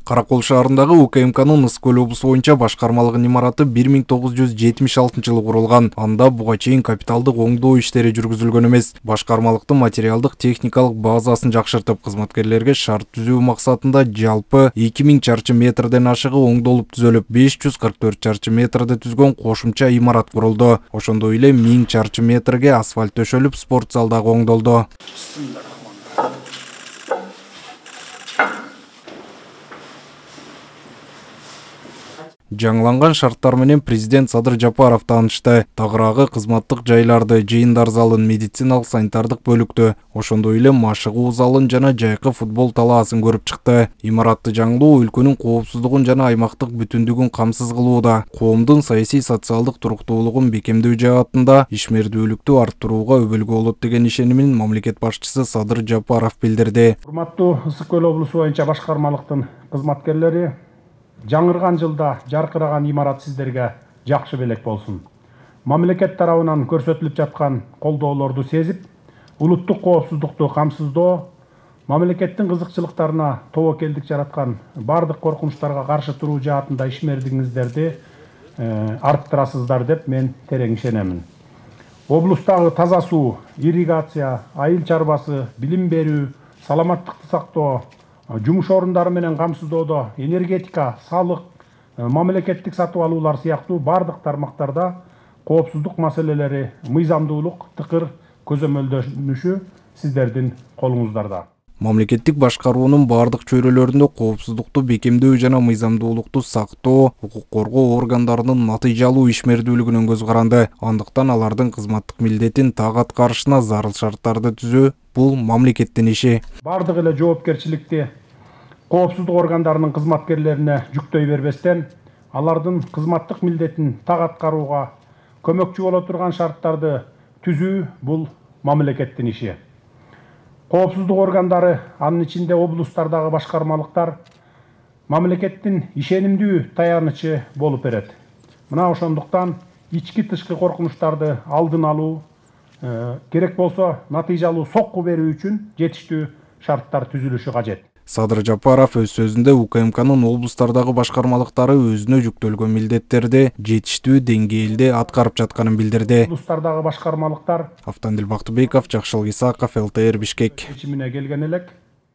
Каракол шаарындагы УКМКнын Ысык көл облусу боюнча башкармалыгынын имараты 1976-жылы курулган. Анда буга чейин капиталдык оңдоо иштери жүргүзүлгөн эмес. Башкармалыктын материалдык техникалык базасын жакшыртып, кызматкерлерге шарт түзүү максатында жалпы 2000 чарчы метрден ашыгы оңдолуп түзөлүп, 544 чарчы метрде түзгөн кошумча имарат курулду. Ошондой эле 1000 чарчы метрге асфальт төшөлүп, спорт зал дагы оңдолду. Жаңыланган шарттар менен президент Садыр Жапаров таанышты. Тагыраагы кызматтык жайларды, жыйындар залын, медициналык санитардык бөлүктү, ошондой эле машыгуу залын жана жайкы футбол талаасын көрүп чыкты. Имаратты жаңылоо өлкөнүн коопсуздугун жана аймактык бүтүндүгүн камсыз кылууда, коомдун саясий социалдык туруктуулугун бекемдөө жаатында ишмердүүлүктү арттырууга өбөлгө болот деген ишенимин мамлекет башчысы Садыр Жапаров билдирди. Урматтуу Ысык көл облусу боюнча башкармалыктын кызматкерлери, жаңырган жылда жаркыраган имарат сиздерге жакшы белек болсун. Мамлекет тарабынан көрсөтүлүп жаткан колдоолорду сезип, улуттук коопсуздукту камсыздоо, мамлекеттин кызыкчылыктарына тобокелдик жараткан бардык коркунучтарга каршы туруу жаатында ишмердигиңиздерди арттырасыздар деп мен терең ишенемин. Облустагы таза суу, ирригация, айыл чарбасы, билим берүү, саламаттыкты сактоо, жумуш орундары менен камсыздоодо энергетика, салык, мамлекеттик сатып алуулар сыяктуу бардык тармактарда коопсуздук маселелери мыйзамдуулук тыкыр көзөмөлдөнүшү сиздердин колуңуздарда. Мамлекеттик башкаруунун бардык чөйрөлөрүндө коопсуздукту бекемдөө жана мыйзамдуулукту сактоо, укук коргоо органдарынын натыйжалуу ишмердүүлүгүнөн көз каранды. Андыктан алардын кызматтык милдетин так аткарышына зарыл шарттарды түзүү бул мамлекеттин иши. Бардык эле жоопкерчиликти коопсуздук органдарынын кызматкерлерине жүктөй бербестен, алардын кызматтык милдетин так аткарууга көмөкчү боло турган шарттарды түзүү бул мамлекеттин иши. Коопсуздук органдары, анын ичинде облустардагы башкармалыктар мамлекеттин ишенимдүү таянычы болуп берет. Мына ошондуктан ички тышкы коркунучтарды алдын алуу, керек болсо натыйжалуу сокку берүү үчүн жетиштүү шарттар түзүлүшү кажет. Садыр Жапаров өз сөзүндө УКМКнын облустардагы башкармалыктары өзүнө жүктөлгөн милдеттерди жетиштүү деңгээлде аткарып жатканын билдирди. Облустардагы башкармалыктар Автандил Бактыбеков, Жакшылык Исаков, ЛТР Бишкек. Чечимине келген элек.